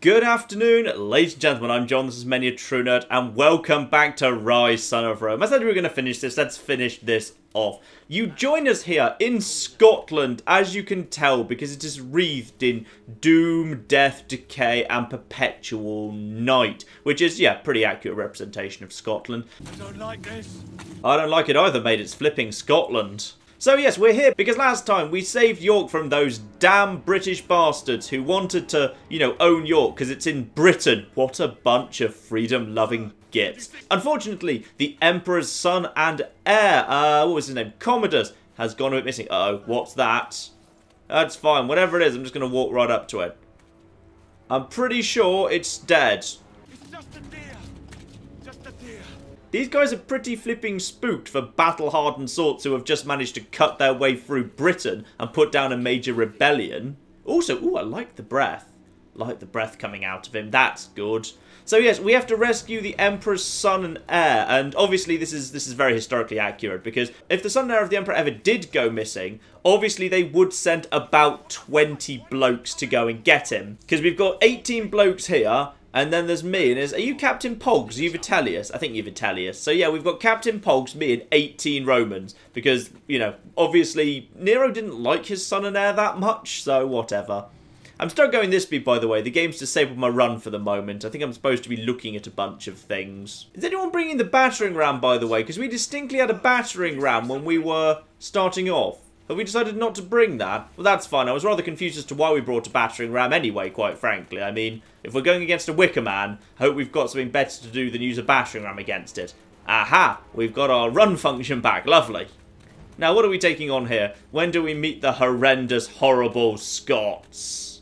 Good afternoon, ladies and gentlemen, I'm John, this is Many a True Nerd, and welcome back to Ryse, Son of Rome. I said we were going to finish this, let's finish this off. You join us here in Scotland, as you can tell, because it is wreathed in doom, death, decay, and perpetual night. Which is, yeah, pretty accurate representation of Scotland. I don't like this. I don't like it either, mate, it's flipping Scotland. So yes, we're here because last time we saved York from those damn British bastards who wanted to, you know, own York because it's in Britain. What a bunch of freedom-loving gits. Unfortunately, the Emperor's son and heir, what was his name? Commodus, has gone a bit missing. Uh-oh, what's that? That's fine, whatever it is, I'm just going to walk right up to it. I'm pretty sure it's dead. It's just a deer. Just a deer. These guys are pretty flipping spooked for battle-hardened sorts who have just managed to cut their way through Britain and put down a major rebellion. Also, ooh, I like the breath. I like the breath coming out of him. That's good. So yes, we have to rescue the Emperor's son and heir, and obviously this is very historically accurate because if the son and heir of the Emperor ever did go missing, obviously they would send about 20 blokes to go and get him. Because we've got 18 blokes here. And then there's me, and are you Captain Pogs? Are you Vitellius? I think you're Vitellius. So yeah, we've got Captain Pogs, me, and 18 Romans. Because, you know, obviously, Nero didn't like his son and heir that much, so whatever. I'm still going this speed, by the way. The game's disabled my run for the moment. I think I'm supposed to be looking at a bunch of things. Is anyone bringing the battering ram, by the way? Because we distinctly had a battering ram when we were starting off. Have we decided not to bring that? Well, that's fine. I was rather confused as to why we brought a battering ram anyway, quite frankly. I mean, if we're going against a Wicker Man, I hope we've got something better to do than use a battering ram against it. Aha! We've got our run function back. Lovely. Now, what are we taking on here? When do we meet the horrendous, horrible Scots?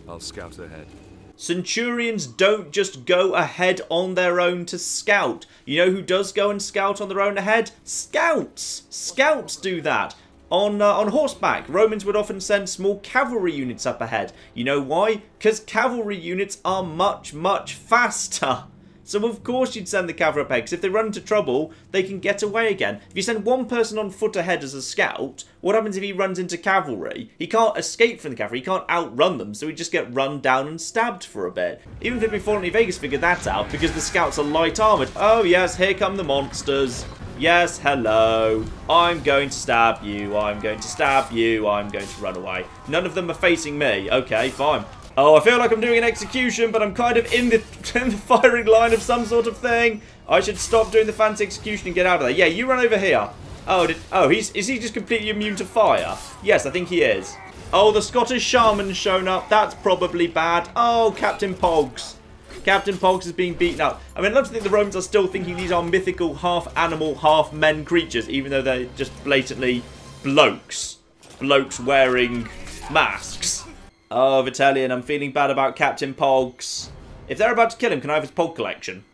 I'll scout ahead. Centurions don't just go ahead on their own to scout. You know who does go and scout on their own ahead? Scouts! Scouts do that. On horseback, Romans would often send small cavalry units up ahead. You know why? Because cavalry units are much, much faster. So of course you'd send the cavalry up ahead, because if they run into trouble, they can get away again. If you send one person on foot ahead as a scout, what happens if he runs into cavalry? He can't escape from the cavalry, he can't outrun them, so he'd just get run down and stabbed for a bit. Even Flipping Fallen Vegas figured that out, because the scouts are light armoured. Oh yes, here come the monsters. Yes, hello. I'm going to stab you. I'm going to stab you. I'm going to run away. None of them are facing me. Okay, fine. Oh, I feel like I'm doing an execution, but I'm kind of in the firing line of some sort of thing. I should stop doing the fancy execution and get out of there. Yeah, you run over here. Oh, is he just completely immune to fire? Yes, I think he is. Oh, the Scottish shaman's shown up. That's probably bad. Oh, Captain Pogs. Captain Pogs is being beaten up. I mean, I'd love to think the Romans are still thinking these are mythical half-animal, half-men creatures, even though they're just blatantly blokes. Blokes wearing masks. Oh, Vitellian, I'm feeling bad about Captain Pogs. If they're about to kill him, can I have his Pog collection?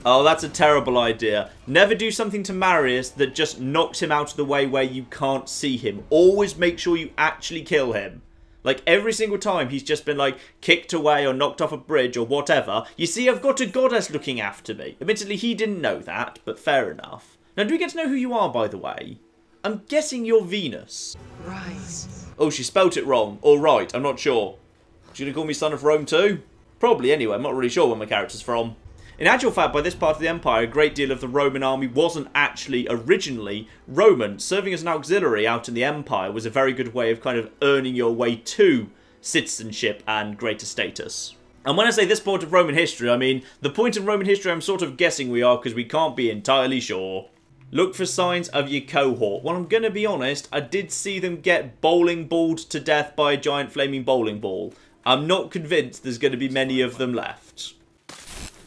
Oh, that's a terrible idea. Never do something to Marius that just knocks him out of the way where you can't see him. Always make sure you actually kill him. Like, every single time he's just been, like, kicked away or knocked off a bridge or whatever. You see, I've got a goddess looking after me. Admittedly, he didn't know that, but fair enough. Now, do we get to know who you are, by the way? I'm guessing you're Venus. Ryse. Oh, she spelt it wrong. Or right, I'm not sure. She's gonna call me Son of Rome too? Probably, anyway. I'm not really sure where my character's from. In actual fact, by this part of the Empire, a great deal of the Roman army wasn't actually originally Roman. Serving as an auxiliary out in the Empire was a very good way of kind of earning your way to citizenship and greater status. And when I say this point of Roman history, I mean the point in Roman history I'm sort of guessing we are because we can't be entirely sure. Look for signs of your cohort. Well, I'm going to be honest, I did see them get bowling balled to death by a giant flaming bowling ball. I'm not convinced there's going to be many of them left.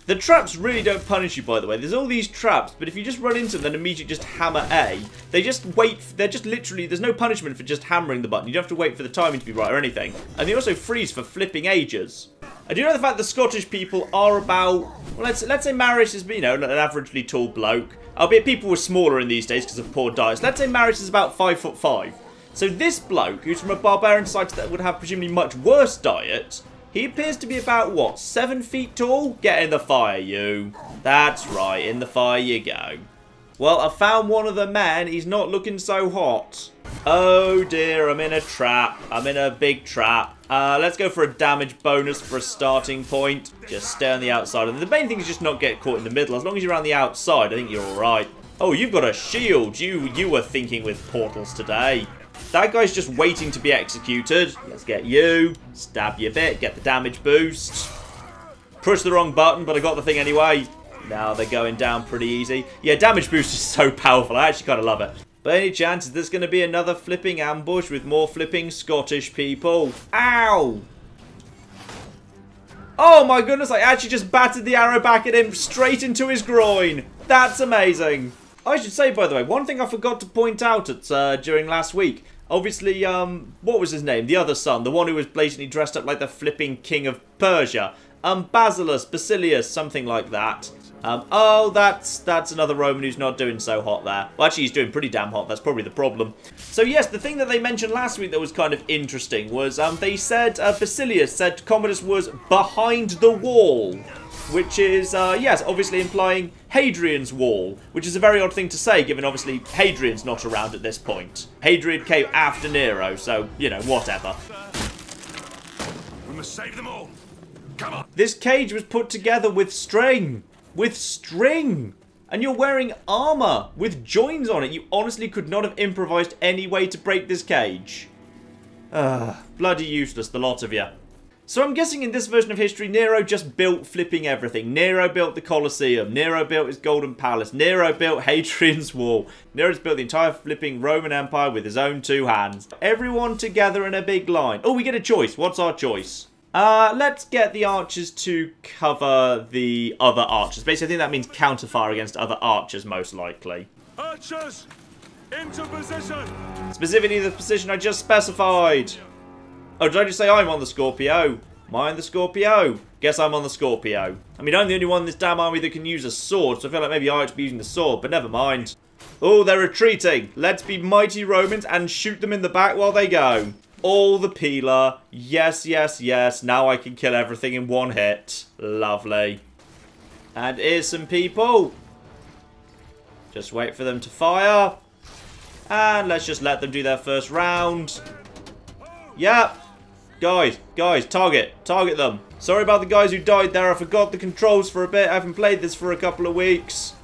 The traps really don't punish you, by the way. There's all these traps, but if you just run into them and immediately just hammer A, they just wait. They're just literally, there's no punishment for just hammering the button. You don't have to wait for the timing to be right or anything. And they also freeze for flipping ages. I do know the fact the Scottish people are about, well, let's say Marius is, you know, an averagely tall bloke. Albeit people were smaller in these days because of poor diets. Let's say Marius is about 5'5". So this bloke, who's from a barbarian society that would have presumably much worse diet, he appears to be about, what, 7 feet tall? Get in the fire, you. That's right, in the fire you go. Well, I found one of the men. He's not looking so hot. Oh dear, I'm in a trap. I'm in a big trap. Let's go for a damage bonus for a starting point. Just stay on the outside. And the main thing is just not get caught in the middle. As long as you're on the outside, I think you're alright. Oh, you've got a shield. You were thinking with portals today. That guy's just waiting to be executed. Let's get you. Stab you a bit. Get the damage boost. Push the wrong button, but I got the thing anyway. Now they're going down pretty easy. Yeah, damage boost is so powerful. I actually kind of love it. But any chance is there's going to be another flipping ambush with more flipping Scottish people? Ow! Oh my goodness, I actually just batted the arrow back at him straight into his groin. That's amazing. I should say, by the way, one thing I forgot to point out during last week. Obviously, what was his name? The other son, the one who was blatantly dressed up like the flipping king of Persia. Basilius, something like that. Oh, that's another Roman who's not doing so hot there. Well, actually, he's doing pretty damn hot. That's probably the problem. So, yes, the thing that they mentioned last week that was kind of interesting was they said Basilius said Commodus was behind the wall, which is, yes, obviously implying Hadrian's wall, which is a very odd thing to say, given, obviously, Hadrian's not around at this point. Hadrian came after Nero, so, you know, whatever. We must save them all. Come on. This cage was put together with string. With string! And you're wearing armor with joins on it. You honestly could not have improvised any way to break this cage. Bloody useless, the lot of you. So I'm guessing in this version of history, Nero just built flipping everything. Nero built the Colosseum. Nero built his Golden Palace. Nero built Hadrian's Wall. Nero's built the entire flipping Roman Empire with his own 2 hands. Everyone together in a big line. Oh, we get a choice. What's our choice? Let's get the archers to cover the other archers. Basically, I think that means counterfire against other archers, most likely. Archers, into position. Specifically the position I just specified. Oh, did I just say I'm on the Scorpio? Am I on the Scorpio? Guess I'm on the Scorpio. I mean, I'm the only one in this damn army that can use a sword, so I feel like maybe I ought to be using the sword, but never mind. Oh, they're retreating. Let's be mighty Romans and shoot them in the back while they go. All the peeler. Yes, yes, yes. Now I can kill everything in one hit. Lovely. And here's some people. Just wait for them to fire. And let's just let them do their first round. Yep. Guys, target them. Sorry about the guys who died there. I forgot the controls for a bit. I haven't played this for a couple of weeks.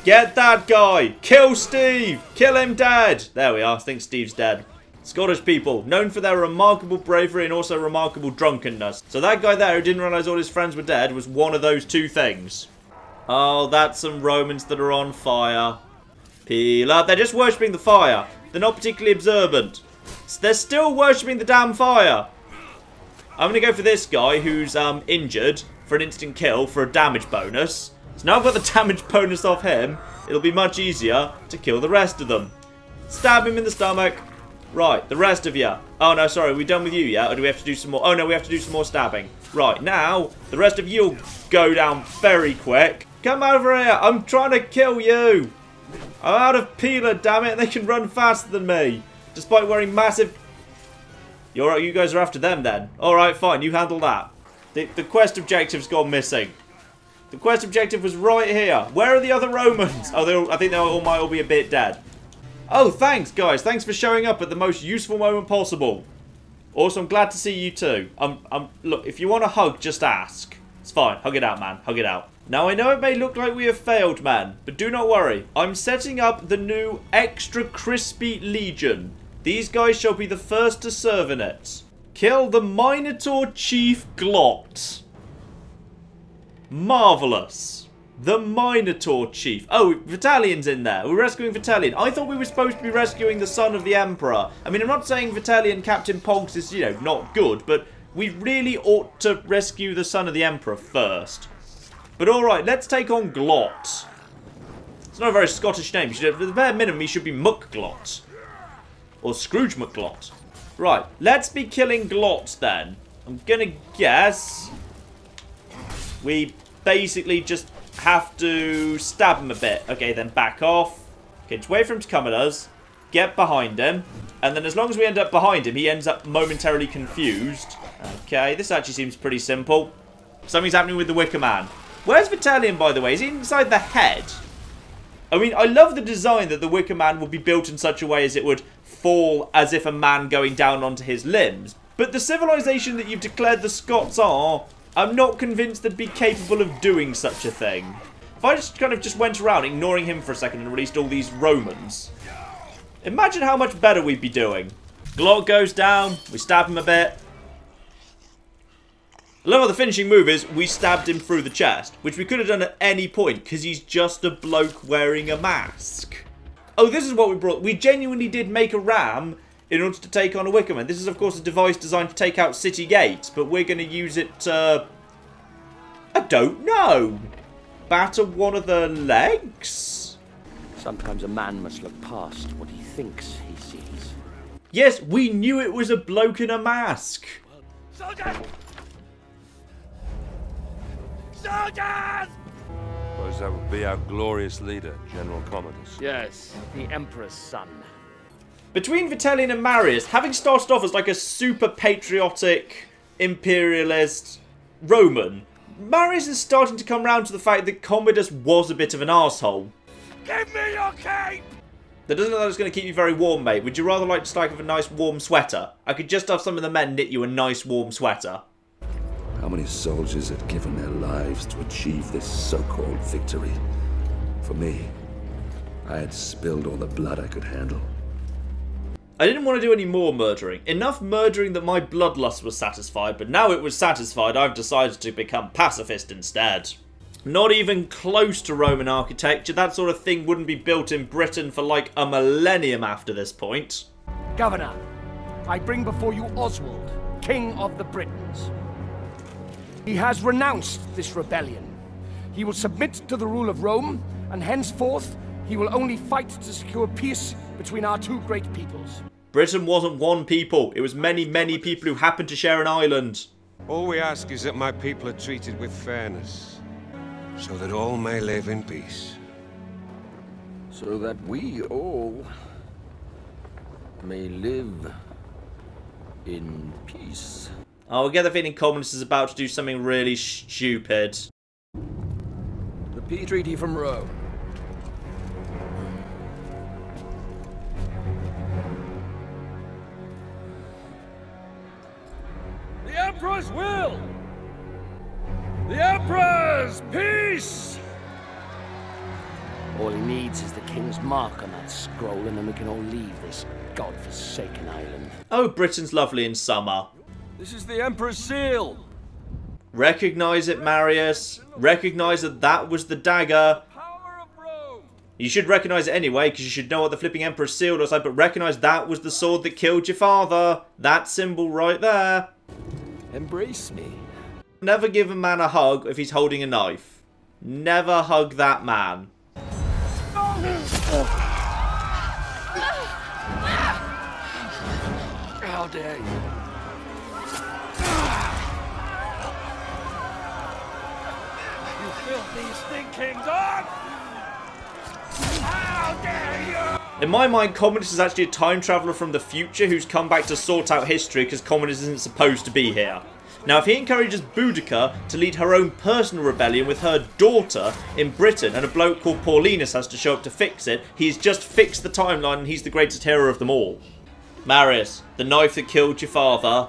Get that guy. Kill Steve. Kill him dead. There we are. I think Steve's dead. Scottish people, known for their remarkable bravery and also remarkable drunkenness. So that guy there who didn't realise all his friends were dead was one of those 2 things. Oh, that's some Romans that are on fire. Peel up. They're just worshipping the fire. They're not particularly observant. They're still worshipping the damn fire. I'm going to go for this guy who's injured for an instant kill for a damage bonus. So now I've got the damage bonus off him. It'll be much easier to kill the rest of them. Stab him in the stomach. Right, the rest of you. Oh, no, sorry. Are we done with you yet? Or do we have to do some more? Oh, no, we have to do some more stabbing. Right, now, the rest of you will go down very quick. Come over here. I'm trying to kill you. I'm out of peeler, damn it. They can run faster than me. Despite wearing massive... You guys are after them, then. Alright, fine. You handle that. The quest objective's gone missing. The quest objective was right here. Where are the other Romans? Oh, I think they all might all be a bit dead. Oh, thanks, guys. Thanks for showing up at the most useful moment possible. Also, I'm glad to see you too. Look, if you want a hug, just ask. It's fine. Hug it out, man. Hug it out. Now, I know it may look like we have failed, man, but do not worry. I'm setting up the new Extra Crispy Legion. These guys shall be the first to serve in it. Kill the Minotaur Chief Glot. Marvellous. The Minotaur Chief. Oh, Vitalian's in there. We're rescuing Vitalian. I thought we were supposed to be rescuing the son of the Emperor. I mean, I'm not saying Vitalian Captain Ponks is, you know, not good, but we really ought to rescue the son of the Emperor first. But alright, let's take on Glot. It's not a very Scottish name. At the bare minimum, he should be Muckglot. Or Scrooge McGlot. Right, let's be killing Glot then. I'm gonna guess we basically just have to stab him a bit. Okay, then back off. Okay, just wait for him to come at us. Get behind him. And then as long as we end up behind him, he ends up momentarily confused. Okay, this actually seems pretty simple. Something's happening with the Wicker Man. Where's Vitalian, by the way? Is he inside the head? I mean, I love the design that the Wicker Man would be built in such a way as it would fall as if a man going down onto his limbs. But the civilization that you've declared the Scots are, I'm not convinced they'd be capable of doing such a thing. If I just kind of went around ignoring him for a second and released all these Romans, imagine how much better we'd be doing. Glock goes down, we stab him a bit. I love how the finishing move is we stabbed him through the chest, which we could have done at any point because he's just a bloke wearing a mask. Oh, this is what we brought. We genuinely did make a ram in order to take on a Wickerman. This is, of course, a device designed to take out city gates, but we're going to use it to... I don't know. Batter one of the legs? Sometimes a man must look past what he thinks he sees. Yes, we knew it was a bloke in a mask. Soldiers! Soldiers! Suppose that would be our glorious leader, General Commodus. Yes, the Emperor's son. Between Vitellian and Marius, having started off as like a super patriotic, imperialist Roman, Marius is starting to come round to the fact that Commodus was a bit of an arsehole. Give me your cape! That doesn't look like it's going to keep you very warm, mate. Would you rather like to strike with a nice warm sweater? I could just have some of the men knit you a nice warm sweater. How many soldiers had given their lives to achieve this so-called victory? For me, I had spilled all the blood I could handle. I didn't want to do any more murdering. Enough murdering that my bloodlust was satisfied, but now it was satisfied, I've decided to become pacifist instead. Not even close to Roman architecture. That sort of thing wouldn't be built in Britain for like a millennium after this point. Governor, I bring before you Oswald, King of the Britons. He has renounced this rebellion. He will submit to the rule of Rome, and henceforth he will only fight to secure peace between our two great peoples. Britain wasn't one people. It was many, many people who happened to share an island. All we ask is that my people are treated with fairness, so that all may live in peace. So that we all may live in peace. Oh, I get the feeling Commodus is about to do something really stupid. The peace treaty from Rome. The Emperor's will! The Emperor's peace! All he needs is the King's mark on that scroll, and then we can all leave this godforsaken island. Oh, Britain's lovely in summer. This is the Emperor's seal! Recognise it, Marius. Recognise that that was the dagger. Power of Rome! You should recognise it anyway, because you should know what the flipping Emperor's seal looks like, but recognise that was the sword that killed your father. That symbol right there. Embrace me. Never give a man a hug if he's holding a knife. Never hug that man. How dare you? You filthy, stinking dog! How dare you! In my mind, Commodus is actually a time traveller from the future who's come back to sort out history because Commodus isn't supposed to be here. Now, if he encourages Boudica to lead her own personal rebellion with her daughter in Britain and a bloke called Paulinus has to show up to fix it, he's just fixed the timeline and he's the greatest hero of them all. Marius, the knife that killed your father.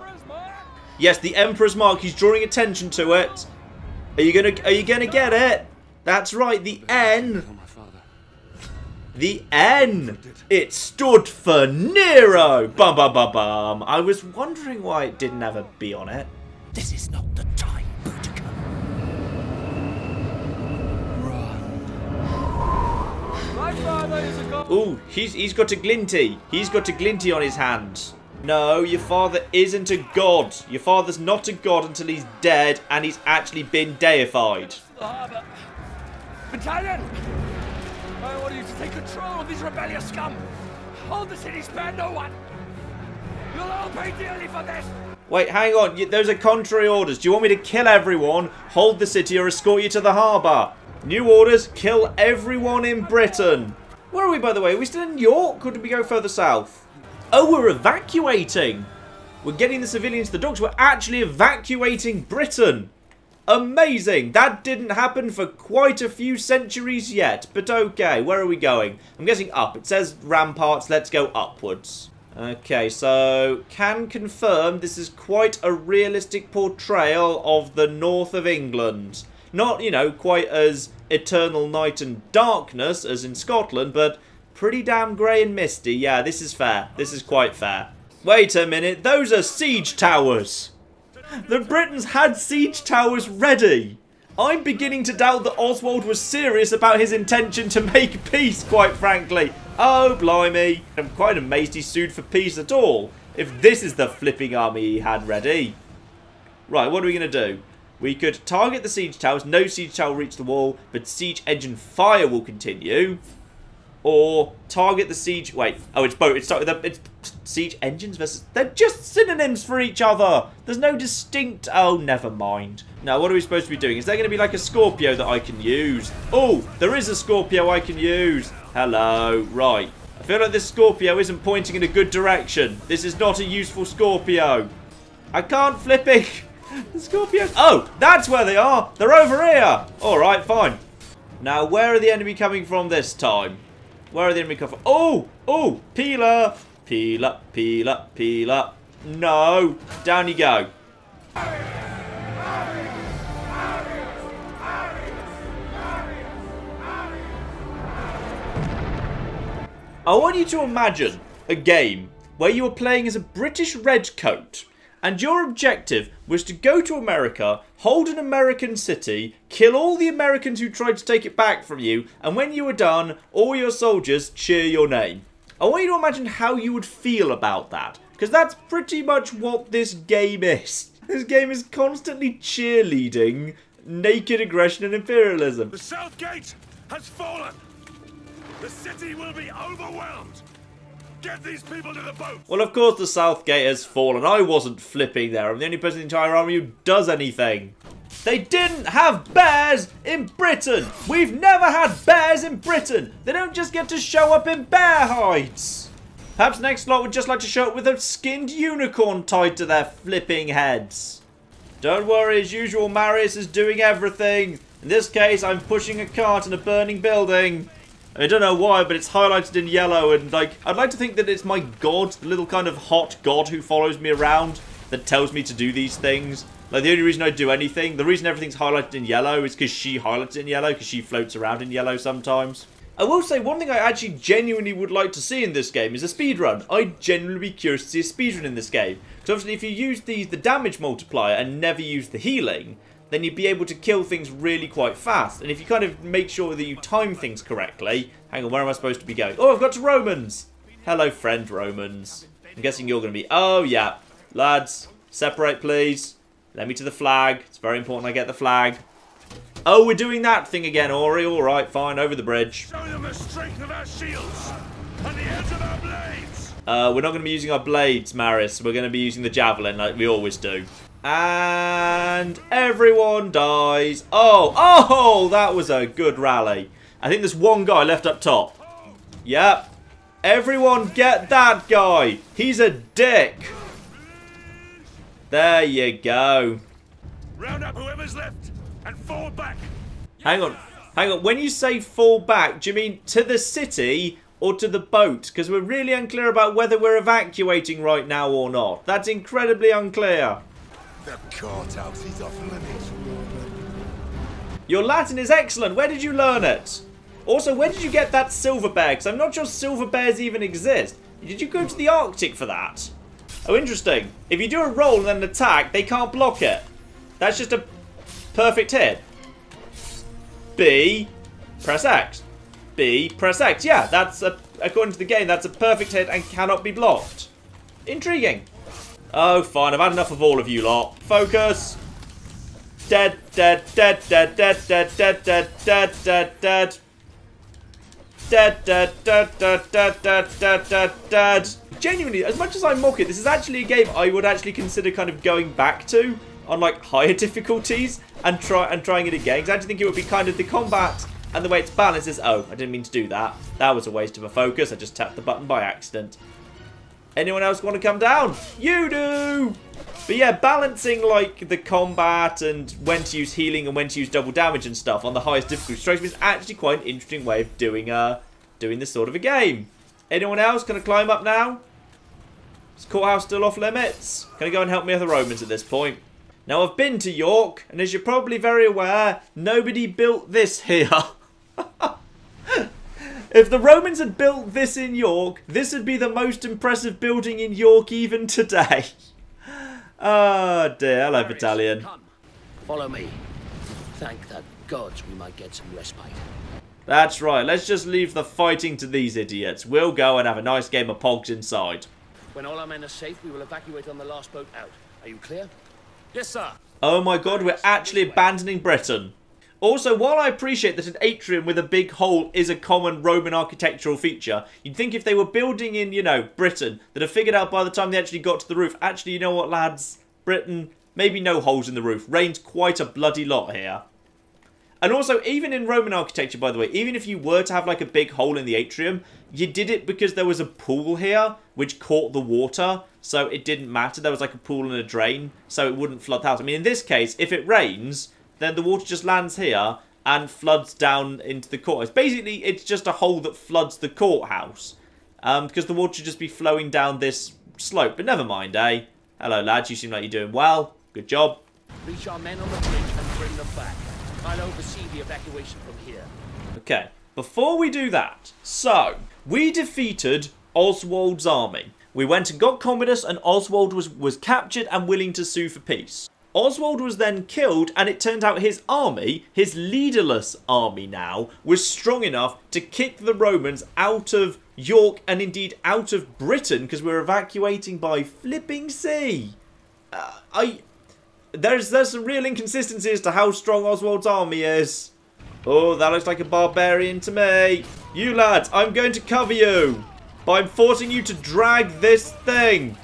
Yes, the Emperor's mark, he's drawing attention to it. Are you gonna get it? That's right, the N. The N! It stood for Nero! Bum bum bum bum. I was wondering why it didn't have a B on it. This is not the time, Boudica. Run. My father is a god. Ooh, he's got a glinty. He's got a glinty on his hand. No, your father isn't a god. Your father's not a god until he's dead and he's actually been deified. The harbour. Battalion! I order you to take control of these rebellious scum. Hold the city, spare no one. You'll all pay dearly for this. Wait, hang on. Those are contrary orders. Do you want me to kill everyone, hold the city, or escort you to the harbour? New orders, kill everyone in Britain. Where are we, by the way? Are we still in York, or did we go further south? Oh, we're evacuating. We're getting the civilians to the docks. We're actually evacuating Britain. Amazing. That didn't happen for quite a few centuries yet. But okay, where are we going? I'm guessing up. It says ramparts. Let's go upwards. Okay, so can confirm this is quite a realistic portrayal of the north of England. Not, you know, quite as eternal night and darkness as in Scotland, but pretty damn grey and misty. Yeah, this is fair. This is quite fair. Wait a minute, those are siege towers. The Britons had siege towers ready. I'm beginning to doubt that Oswald was serious about his intention to make peace, quite frankly. Oh, blimey. I'm quite amazed he sued for peace at all, if this is the flipping army he had ready. Right, what are we going to do? We could target the siege towers. No siege tower will reach the wall, but siege engine fire will continue. Or target the siege... Wait. Oh, it's both. It's siege engines versus... They're just synonyms for each other. There's no distinct... Oh, never mind. Now, what are we supposed to be doing? Is there going to be like a Scorpio that I can use? Oh, there is a Scorpio I can use. Hello. Right. I feel like this Scorpio isn't pointing in a good direction. This is not a useful Scorpio. I can't flip it. The Scorpios... Oh, that's where they are. They're over here. All right, fine. Now, where are the enemy coming from this time? Where are the enemy coming from? Oh, oh, peeler. Peeler, peeler, peeler. No. Down you go. I want you to imagine a game where you were playing as a British redcoat and your objective was to go to America, hold an American city, kill all the Americans who tried to take it back from you, and when you were done, all your soldiers cheer your name. I want you to imagine how you would feel about that, because that's pretty much what this game is. This game is constantly cheerleading naked aggression and imperialism. The South Gate has fallen. The city will be overwhelmed. Get these people to the boat! Well, of course the South Gate has fallen. I wasn't flipping there. I'm the only person in the entire army who does anything. They didn't have bears in Britain! We've never had bears in Britain! They don't just get to show up in bear hides! Perhaps next lot would just like to show up with a skinned unicorn tied to their flipping heads. Don't worry, as usual, Marius is doing everything. In this case, I'm pushing a cart in a burning building. I don't know why, but it's highlighted in yellow, and like, I'd like to think that it's my god, the little kind of hot god who follows me around, that tells me to do these things. Like, the only reason I do anything, the reason everything's highlighted in yellow is because she highlights it in yellow, because she floats around in yellow sometimes. I will say, one thing I actually genuinely would like to see in this game is a speedrun. I'd genuinely be curious to see a speedrun in this game. Because obviously if you use the damage multiplier and never use the healing, then you'd be able to kill things really quite fast. And if you kind of make sure that you time things correctly... Hang on, where am I supposed to be going? Oh, I've got to Romans! Hello, friend Romans. I'm guessing you're going to be... Oh, yeah. Lads, separate, please. Let me to the flag. It's very important I get the flag. Oh, we're doing that thing again, Ori. All right, fine, over the bridge. Show them the strength of our shields and the edge of our blades! We're not going to be using our blades, Marius. We're going to be using the javelin like we always do. And everyone dies. Oh, that was a good rally. I think there's one guy left up top. Yep. Everyone get that guy. He's a dick. There you go. Round up whoever's left and fall back. Hang on. When you say fall back, do you mean to the city or to the boat? Because we're really unclear about whether we're evacuating right now or not. That's incredibly unclear. The courthouse is off limits. Your Latin is excellent. Where did you learn it? Also, where did you get that silver bear? Because I'm not sure silver bears even exist. Did you go to the Arctic for that? Oh, interesting. If you do a roll and then attack, they can't block it. That's just a perfect hit. B, press X. B, press X. Yeah, that's, according to the game, that's a perfect hit and cannot be blocked. Intriguing. Oh, fine. I've had enough of all of you lot. Focus. Dead, dead, dead, dead, dead, dead, dead, dead, dead, dead, dead. Dead, dead, dead, dead, dead, dead, dead, dead, dead. Genuinely, as much as I mock it, this is actually a game I would actually consider kind of going back to on like higher difficulties and trying it again. Because I actually think it would be kind of the combat and the way it's balanced is... Oh, I didn't mean to do that. That was a waste of a focus. I just tapped the button by accident. Anyone else want to come down? You do! But yeah, balancing like the combat and when to use healing and when to use double damage and stuff on the highest difficulty strikes me is actually quite an interesting way of doing this sort of a game. Anyone else gonna climb up now? Is courthouse still off limits? Can I go and help me with the Romans at this point? Now, I've been to York, and as you're probably very aware, nobody built this here. If the Romans had built this in York, this would be the most impressive building in York even today. Oh dear, hello Marius, battalion. come. Follow me. Thank the gods we might get some respite. That's right, let's just leave the fighting to these idiots. We'll go and have a nice game of pogs inside. When all our men are safe, we will evacuate on the last boat out. Are you clear? Yes, sir. Oh my god, we're actually abandoning Britain. Also, while I appreciate that an atrium with a big hole is a common Roman architectural feature, you'd think if they were building in, you know, Britain, that have figured out by the time they actually got to the roof, actually, you know what, lads? Britain, maybe no holes in the roof. Rains quite a bloody lot here. And also, even in Roman architecture, by the way, even if you were to have like a big hole in the atrium, you did it because there was a pool here, which caught the water, so it didn't matter. There was like a pool and a drain, so it wouldn't flood the house. I mean, in this case, if it rains, then the water just lands here and floods down into the courthouse. Basically, it's just a hole that floods the courthouse, because the water should just be flowing down this slope. But never mind, eh? Hello, lads. You seem like you're doing well. Good job. Reach our men on the bridge and bring them back. I'll oversee the evacuation from here. Okay, before we do that, so, we defeated Oswald's army. We went and got Commodus, and Oswald was captured and willing to sue for peace. Oswald was then killed, and it turned out his army, his leaderless army now, was strong enough to kick the Romans out of York and indeed out of Britain, because we were evacuating by flipping sea. There's some real inconsistency as to how strong Oswald's army is. Oh, that looks like a barbarian to me. You lads, I'm going to cover you. But I'm forcing you to drag this thing.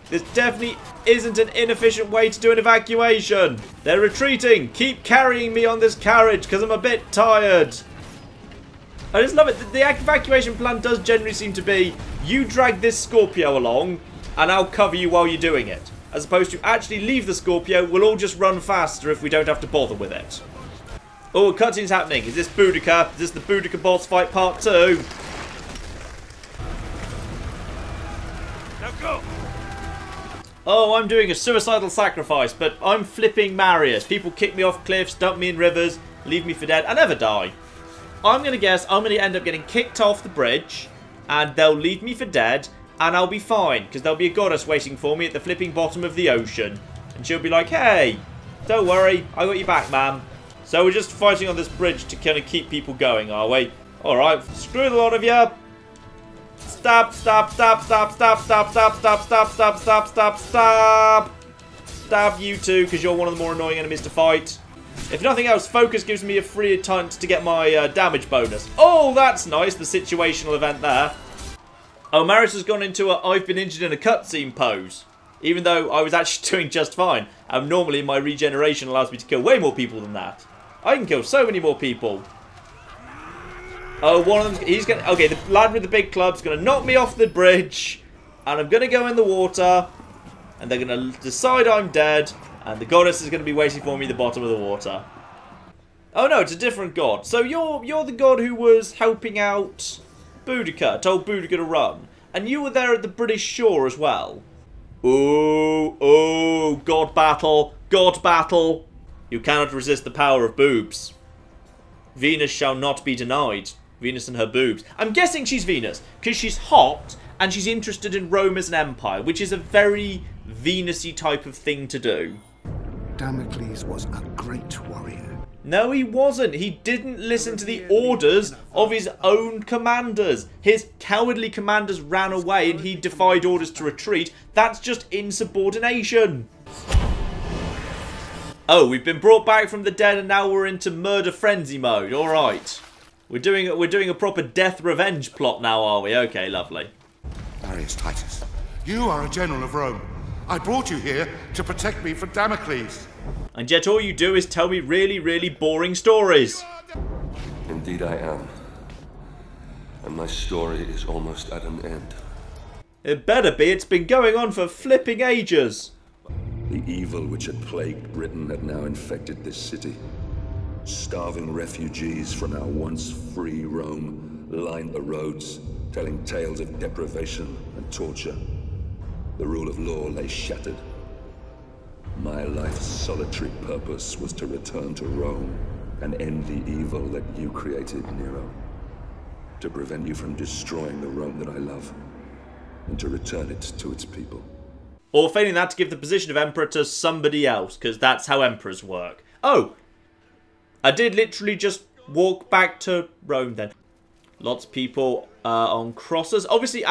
This definitely isn't an inefficient way to do an evacuation. They're retreating. Keep carrying me on this carriage because I'm a bit tired. I just love it. The evacuation plan does generally seem to be you drag this Scorpio along and I'll cover you while you're doing it. As opposed to actually leave the Scorpio, we'll all just run faster if we don't have to bother with it. Oh, a cutscene's happening. Is this Boudica? Is this the Boudica boss fight part 2? Now go! Oh, I'm doing a suicidal sacrifice, but I'm flipping Marius. People kick me off cliffs, dump me in rivers, leave me for dead. I never die. I'm going to guess I'm going to end up getting kicked off the bridge, and they'll leave me for dead, and I'll be fine, because there'll be a goddess waiting for me at the flipping bottom of the ocean. And she'll be like, hey, don't worry, I got you back, ma'am. So we're just fighting on this bridge to kind of keep people going, are we? Alright, screw the lot of you. Stop, stop, stop, stop, stop, stop, stop, stop, stop, stop, stop, stop, stop. Stab you two, because you're one of the more annoying enemies to fight. If nothing else, focus gives me a free time to get my damage bonus. Oh, that's nice, the situational event there. Oh, Marius has gone into a I've been injured in a cutscene pose. Even though I was actually doing just fine. And normally my regeneration allows me to kill way more people than that. I can kill so many more people. Oh, one of them, he's going to, okay, the lad with the big club's going to knock me off the bridge. And I'm going to go in the water. And they're going to decide I'm dead. And the goddess is going to be waiting for me at the bottom of the water. Oh no, it's a different god. So you're the god who was helping out Boudica, told Boudica to run. And you were there at the British shore as well. Ooh, ooh, god battle, god battle. You cannot resist the power of boobs. Venus shall not be denied. Venus and her boobs. I'm guessing she's Venus, because she's hot, and she's interested in Rome as an empire, which is a very Venus-y type of thing to do. Damocles was a great warrior. No, he wasn't. He didn't listen to the orders of his own commanders. His cowardly commanders ran away and he defied orders to retreat. That's just insubordination. Oh, we've been brought back from the dead and now we're into murder frenzy mode. All right. We're doing a proper death revenge plot now, are we? Okay, lovely. Marius Titus, you are a general of Rome. I brought you here to protect me from Damocles. And yet all you do is tell me really, really boring stories. Indeed I am. And my story is almost at an end. It better be. It's been going on for flipping ages. The evil which had plagued Britain had now infected this city. Starving refugees from our once free Rome lined the roads, telling tales of deprivation and torture. The rule of law lay shattered. My life's solitary purpose was to return to Rome and end the evil that you created, Nero. To prevent you from destroying the Rome that I love, and to return it to its people. Or failing that, to give the position of Emperor to somebody else, because that's how Emperors work. Oh! I did literally just walk back to Rome then. Lots of people on crosses. Obviously,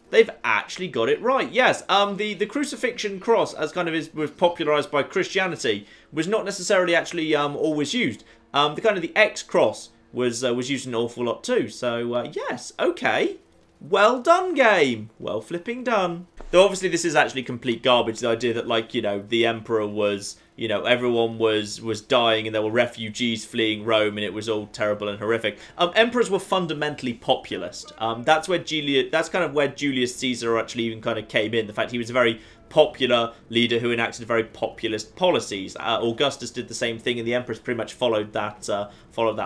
they've actually got it right. Yes, the crucifixion cross, as kind of was popularised by Christianity, was not necessarily actually always used. The X cross was used an awful lot too. So yes, okay, well done, game. Well flipping done. Though obviously this is actually complete garbage. The idea that, like, you know, the emperor was, you know, everyone was dying and there were refugees fleeing Rome and it was all terrible and horrific. Emperors were fundamentally populist. That's kind of where Julius Caesar actually even kind of came in. The fact he was a very popular leader who enacted very populist policies. Augustus did the same thing, and the emperors pretty much followed that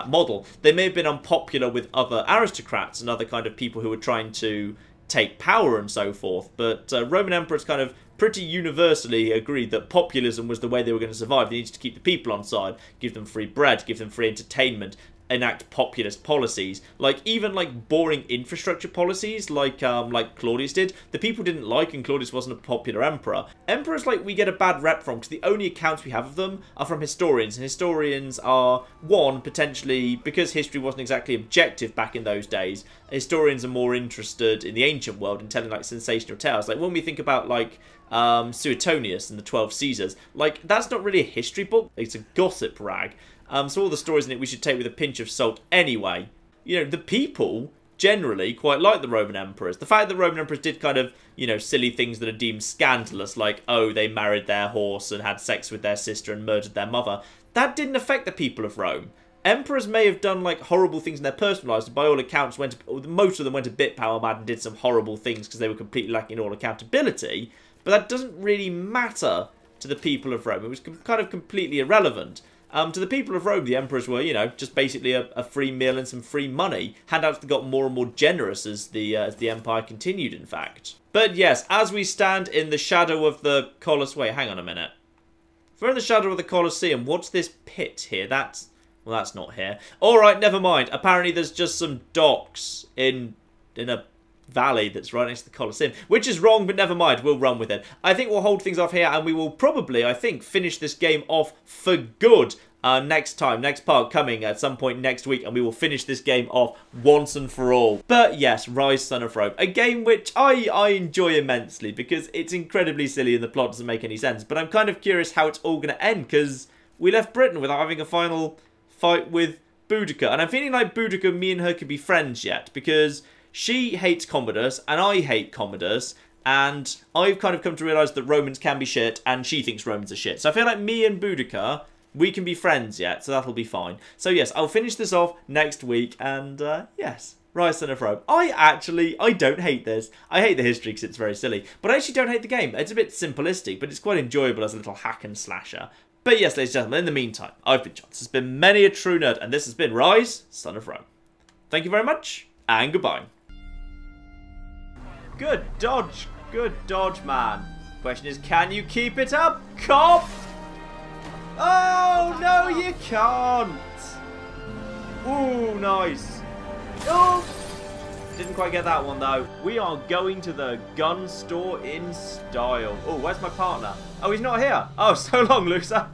model. They may have been unpopular with other aristocrats and other kind of people who were trying to take power and so forth, but Roman emperors kind of pretty universally agreed that populism was the way they were going to survive. They needed to keep the people on side, give them free bread, give them free entertainment, enact populist policies, even boring infrastructure policies like Claudius did. The people didn't like, and Claudius wasn't a popular emperor. Emperors we get a bad rep from because the only accounts we have of them are from historians, and historians are, one, potentially, because history wasn't exactly objective back in those days, historians are more interested in the ancient world and telling sensational tales. When we think about Suetonius and the 12 Caesars, that's not really a history book, it's a gossip rag. So all the stories in it we should take with a pinch of salt anyway. You know, the people generally quite like the Roman emperors. The fact that the Roman emperors did kind of, you know, silly things that are deemed scandalous, like, oh, they married their horse and had sex with their sister and murdered their mother, that didn't affect the people of Rome. Emperors may have done horrible things in their personal lives, and by all accounts most of them went a bit power mad and did some horrible things because they were completely lacking in all accountability, but that doesn't really matter to the people of Rome. It was kind of completely irrelevant. To the people of Rome, the emperors were, you know, just basically a free meal and some free money. Handouts got more and more generous as the empire continued, in fact. But yes, as we stand in the shadow of the Colosseum... Wait, hang on a minute. If we're in the shadow of the Colosseum, what's this pit here? Well, that's not here. Alright, never mind. Apparently there's just some docks in a valley that's right next to the Colosseum, which is wrong, but never mind, we'll run with it. I think we'll hold things off here, and we will probably, I think, finish this game off for good next part coming at some point next week, and we will finish this game off once and for all. But yes, Ryse, Son of Rome, a game which I enjoy immensely, because it's incredibly silly and the plot doesn't make any sense, but I'm kind of curious how it's all going to end, because we left Britain without having a final fight with Boudica, and I'm feeling like Boudica, me and her could be friends yet, because she hates Commodus, and I hate Commodus, and I've kind of come to realise that Romans can be shit, and she thinks Romans are shit. So I feel like me and Boudica, we can be friends yet, so that'll be fine. So yes, I'll finish this off next week, and yes, Ryse, Son of Rome. I don't hate this. I hate the history because it's very silly, but I actually don't hate the game. It's a bit simplistic, but it's quite enjoyable as a little hack and slasher. But yes, ladies and gentlemen, in the meantime, I've been John. This has been many a true nerd, and this has been Ryse, Son of Rome. Thank you very much, and goodbye. Good dodge, man. Question is, can you keep it up, cop? Oh, no, you can't. Ooh, nice. Oh, didn't quite get that one, though. We are going to the gun store in style. Oh, where's my partner? Oh, he's not here. Oh, so long, loser.